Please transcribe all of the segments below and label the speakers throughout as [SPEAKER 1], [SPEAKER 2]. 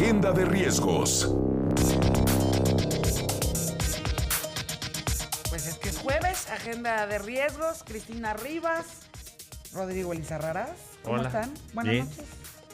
[SPEAKER 1] Agenda de riesgos.
[SPEAKER 2] Pues es que es jueves, agenda de riesgos. Cristina Rivas, Rodrigo Elizarrarás. ¿Cómo están? Buenas noches.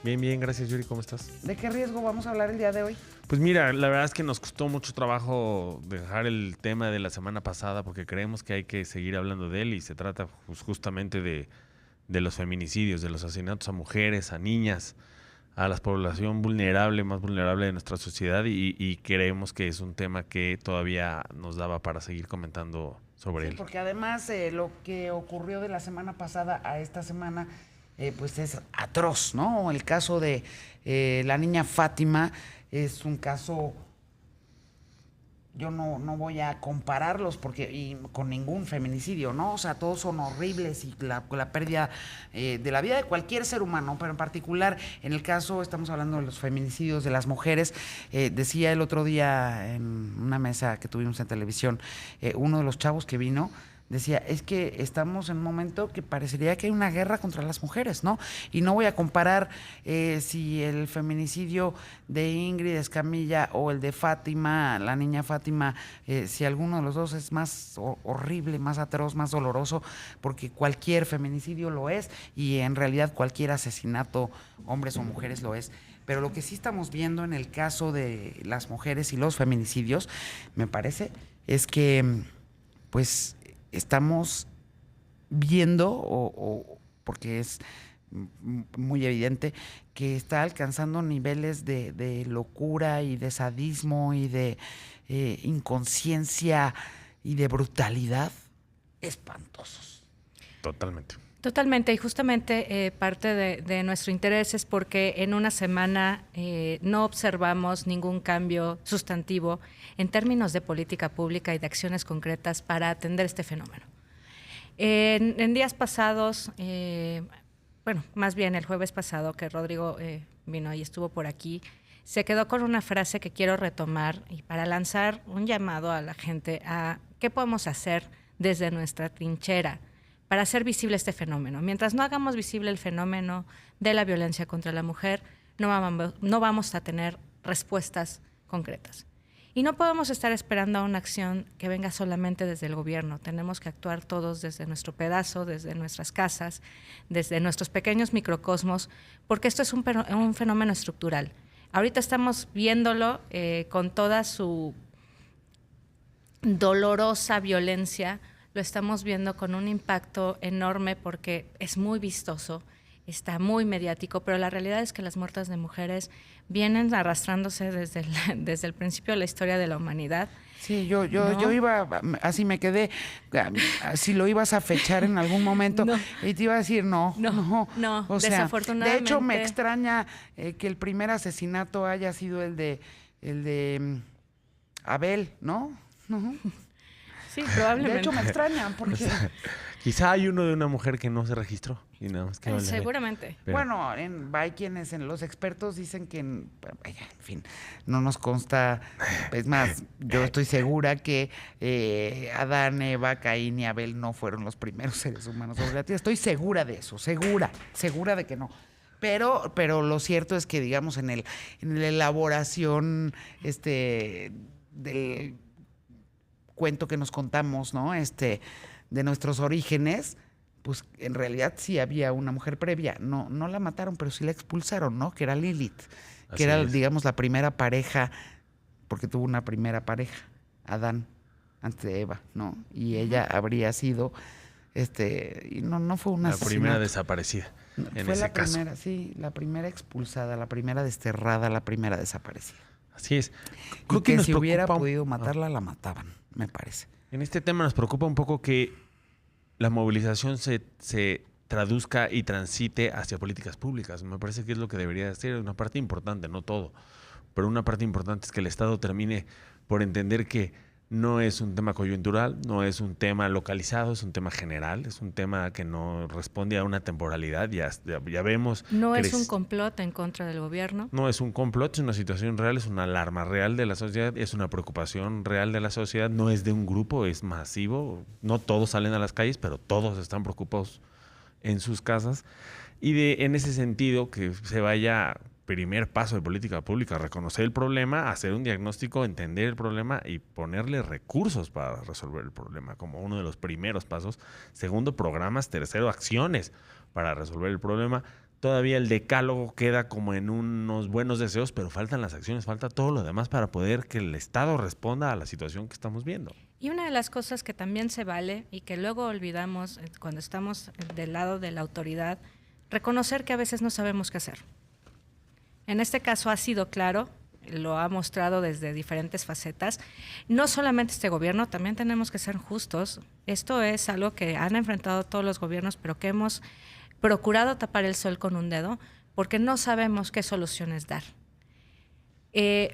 [SPEAKER 3] Bien, gracias, Yuri. ¿Cómo estás?
[SPEAKER 2] ¿De qué riesgo vamos a hablar el día de hoy?
[SPEAKER 3] Pues mira, la verdad es que nos costó mucho trabajo dejar el tema de la semana pasada porque creemos que hay que seguir hablando de él y se trata justamente de los feminicidios, de los asesinatos a mujeres, a niñas, a la población vulnerable, más vulnerable de nuestra sociedad y creemos que es un tema que todavía nos daba para seguir comentando sobre él.
[SPEAKER 2] Porque además lo que ocurrió de la semana pasada a esta semana pues es atroz, ¿no? El caso de la niña Fátima es un caso, yo no voy a compararlos con ningún feminicidio, ¿no? O sea, todos son horribles y la pérdida de la vida de cualquier ser humano, pero en particular en el caso, estamos hablando de los feminicidios de las mujeres. Decía el otro día en una mesa que tuvimos en televisión, uno de los chavos que vino, decía, es que estamos en un momento que parecería que hay una guerra contra las mujeres, ¿no? Y no voy a comparar si el feminicidio de Ingrid Escamilla o el de Fátima, la niña Fátima, si alguno de los dos es más horrible, más atroz, más doloroso, porque cualquier feminicidio lo es y en realidad cualquier asesinato, hombres o mujeres, lo es. Pero lo que sí estamos viendo en el caso de las mujeres y los feminicidios, me parece, es que, pues, estamos viendo, porque es muy evidente, que está alcanzando niveles de locura y de sadismo y de inconsciencia y de brutalidad espantosos.
[SPEAKER 4] Totalmente, y justamente parte de nuestro interés es porque en una semana no observamos ningún cambio sustantivo en términos de política pública y de acciones concretas para atender este fenómeno. En días pasados, más bien el jueves pasado, que Rodrigo vino y estuvo por aquí, se quedó con una frase que quiero retomar y para lanzar un llamado a la gente a qué podemos hacer desde nuestra trinchera para hacer visible este fenómeno. Mientras no hagamos visible el fenómeno de la violencia contra la mujer, no vamos a tener respuestas concretas. Y no podemos estar esperando a una acción que venga solamente desde el gobierno. Tenemos que actuar todos desde nuestro pedazo, desde nuestras casas, desde nuestros pequeños microcosmos, porque esto es un fenómeno estructural. Ahorita estamos viéndolo con toda su dolorosa violencia. Lo estamos viendo con un impacto enorme porque es muy vistoso, está muy mediático, pero la realidad es que las muertes de mujeres vienen arrastrándose desde el principio de la historia de la humanidad.
[SPEAKER 2] Sí, yo iba, así me quedé, si lo ibas a fechar en algún momento, y te iba a decir no, o sea,
[SPEAKER 4] desafortunadamente.
[SPEAKER 2] De hecho, me extraña que el primer asesinato haya sido el de Abel, ¿no?
[SPEAKER 4] Sí, probablemente.
[SPEAKER 2] De hecho, me extraña porque...
[SPEAKER 3] Quizá hay uno de una mujer que no se registró. Y nada más que
[SPEAKER 4] seguramente.
[SPEAKER 3] Pero...
[SPEAKER 2] Bueno, hay quienes, los expertos dicen que, en fin, no nos consta. Es más, yo estoy segura que Adán, Eva, Caín y Abel no fueron los primeros seres humanos sobre la Tierra. Estoy segura de eso, segura de que no. Pero lo cierto es que, digamos, en la elaboración del cuento que nos contamos, ¿no? De nuestros orígenes, pues en realidad sí había una mujer previa. No la mataron, pero sí la expulsaron, ¿no? Que era Lilith, que era, digamos, la primera pareja, porque tuvo una primera pareja, Adán, antes de Eva, ¿no? Y ella habría sido, y no fue una
[SPEAKER 3] la primera desaparecida.
[SPEAKER 2] Fue la primera, sí, la primera expulsada, la primera desterrada, la primera desaparecida.
[SPEAKER 3] Así es.
[SPEAKER 2] Creo que si hubiera podido matarla, la mataban, me parece.
[SPEAKER 3] En este tema nos preocupa un poco que la movilización se traduzca y transite hacia políticas públicas. Me parece que es lo que debería ser una parte importante, no todo, pero una parte importante es que el Estado termine por entender que no es un tema coyuntural, no es un tema localizado, es un tema general, es un tema que no responde a una temporalidad, ya vemos...
[SPEAKER 4] No es un complot en contra del gobierno.
[SPEAKER 3] No es un complot, es una situación real, es una alarma real de la sociedad, es una preocupación real de la sociedad, no es de un grupo, es masivo, no todos salen a las calles, pero todos están preocupados en sus casas, y en ese sentido que se vaya primer paso de política pública, reconocer el problema, hacer un diagnóstico, entender el problema y ponerle recursos para resolver el problema, como uno de los primeros pasos. Segundo, programas. Tercero, acciones para resolver el problema. Todavía el decálogo queda como en unos buenos deseos, pero faltan las acciones, falta todo lo demás para poder que el Estado responda a la situación que estamos viendo.
[SPEAKER 4] Y una de las cosas que también se vale y que luego olvidamos cuando estamos del lado de la autoridad, reconocer que a veces no sabemos qué hacer. En este caso ha sido claro, lo ha mostrado desde diferentes facetas. No solamente este gobierno, también tenemos que ser justos. Esto es algo que han enfrentado todos los gobiernos, pero que hemos procurado tapar el sol con un dedo porque no sabemos qué soluciones dar.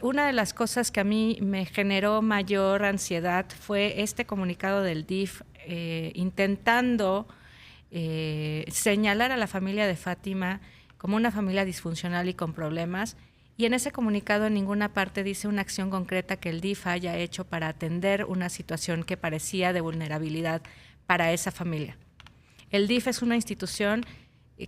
[SPEAKER 4] Una de las cosas que a mí me generó mayor ansiedad fue este comunicado del DIF intentando señalar a la familia de Fátima como una familia disfuncional y con problemas, y en ese comunicado en ninguna parte dice una acción concreta que el DIF haya hecho para atender una situación que parecía de vulnerabilidad para esa familia. El DIF es una institución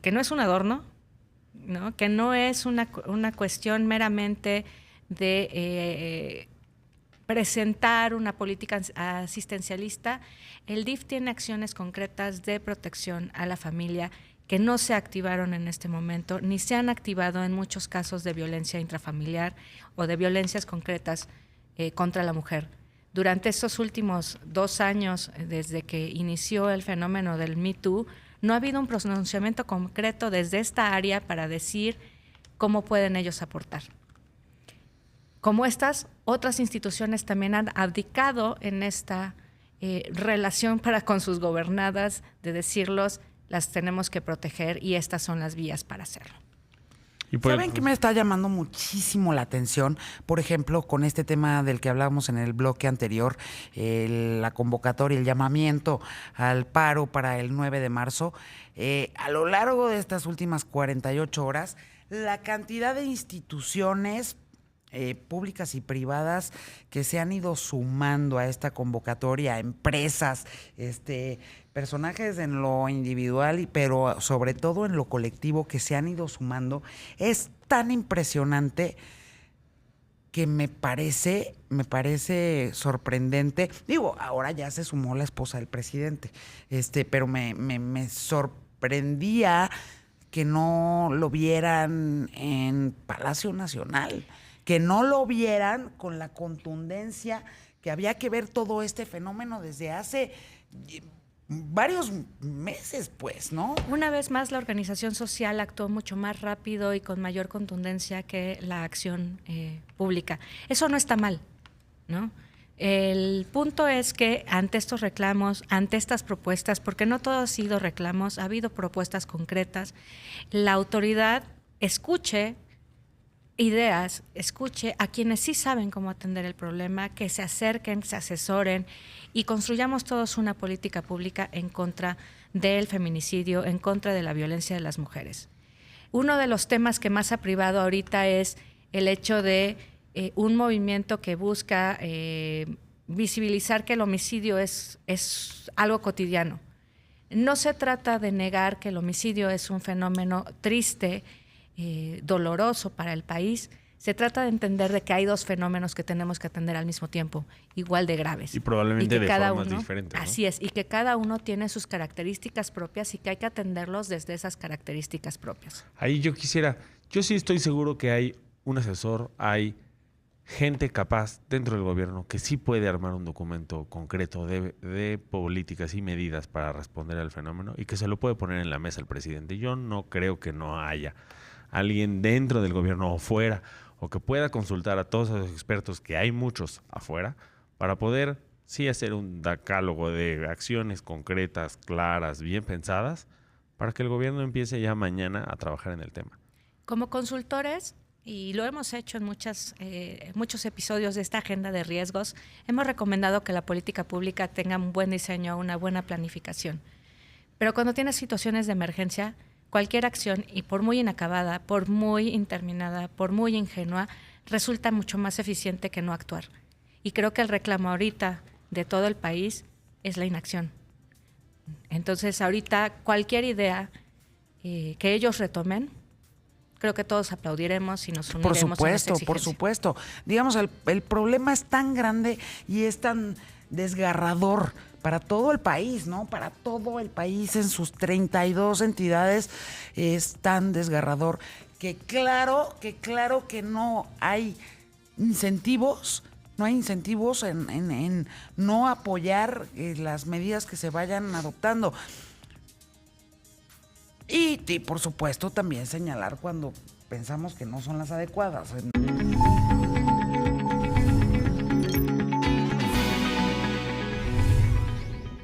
[SPEAKER 4] que no es un adorno, ¿no? Que no es una cuestión meramente de presentar una política asistencialista. El DIF tiene acciones concretas de protección a la familia que no se activaron en este momento, ni se han activado en muchos casos de violencia intrafamiliar o de violencias concretas contra la mujer. Durante estos últimos 2 años, desde que inició el fenómeno del Me Too, no ha habido un pronunciamiento concreto desde esta área para decir cómo pueden ellos aportar. Como estas, otras instituciones también han abdicado en esta relación para con sus gobernadas de decirlos, las tenemos que proteger y estas son las vías para hacerlo.
[SPEAKER 2] ¿Saben qué me está llamando muchísimo la atención? Por ejemplo, con este tema del que hablábamos en el bloque anterior, la convocatoria, el llamamiento al paro para el 9 de marzo. A lo largo de estas últimas 48 horas, la cantidad de instituciones públicas y privadas que se han ido sumando a esta convocatoria, empresas, personajes en lo individual, pero sobre todo en lo colectivo que se han ido sumando, es tan impresionante que me parece sorprendente. Digo, ahora ya se sumó la esposa del presidente, pero me sorprendía que no lo vieran en Palacio Nacional, que no lo vieran con la contundencia que había que ver todo este fenómeno desde hace varios meses, pues, ¿no?
[SPEAKER 4] Una vez más, la organización social actuó mucho más rápido y con mayor contundencia que la acción pública. Eso no está mal, ¿no? El punto es que ante estos reclamos, ante estas propuestas, porque no todo ha sido reclamos, ha habido propuestas concretas, la autoridad escuche ideas, escuche a quienes sí saben cómo atender el problema, que se acerquen, se asesoren y construyamos todos una política pública en contra del feminicidio, en contra de la violencia de las mujeres. Uno de los temas que más ha privado ahorita es el hecho de un movimiento que busca visibilizar que el homicidio es algo cotidiano. No se trata de negar que el homicidio es un fenómeno triste, doloroso para el país. Se trata de entender de que hay 2 fenómenos que tenemos que atender al mismo tiempo, igual de graves.
[SPEAKER 3] Y probablemente de formas
[SPEAKER 4] uno,
[SPEAKER 3] diferentes, ¿no?
[SPEAKER 4] Así es, y que cada uno tiene sus características propias y que hay que atenderlos desde esas características propias.
[SPEAKER 3] Ahí yo sí estoy seguro que hay un asesor, hay gente capaz dentro del gobierno que sí puede armar un documento concreto de políticas y medidas para responder al fenómeno y que se lo puede poner en la mesa el presidente. Yo no creo que no haya alguien dentro del gobierno o fuera, o que pueda consultar a todos esos expertos, que hay muchos afuera, para poder sí hacer un decálogo de acciones concretas, claras, bien pensadas, para que el gobierno empiece ya mañana a trabajar en el tema.
[SPEAKER 4] Como consultores, y lo hemos hecho en muchos episodios de esta agenda de riesgos, hemos recomendado que la política pública tenga un buen diseño, una buena planificación. Pero cuando tienes situaciones de emergencia, cualquier acción, y por muy inacabada, por muy interminada, por muy ingenua, resulta mucho más eficiente que no actuar. Y creo que el reclamo ahorita de todo el país es la inacción. Entonces, ahorita cualquier idea que ellos retomen, creo que todos aplaudiremos y nos
[SPEAKER 2] Por
[SPEAKER 4] uniremos en esa
[SPEAKER 2] supuesto, por
[SPEAKER 4] exigencia.
[SPEAKER 2] supuesto. Digamos, el problema es tan grande y es tan desgarrador para todo el país, ¿no? Para todo el país en sus 32 entidades es tan desgarrador que claro que no hay incentivos. No hay incentivos en no apoyar las medidas que se vayan adoptando. Y por supuesto también señalar cuando pensamos que no son las adecuadas.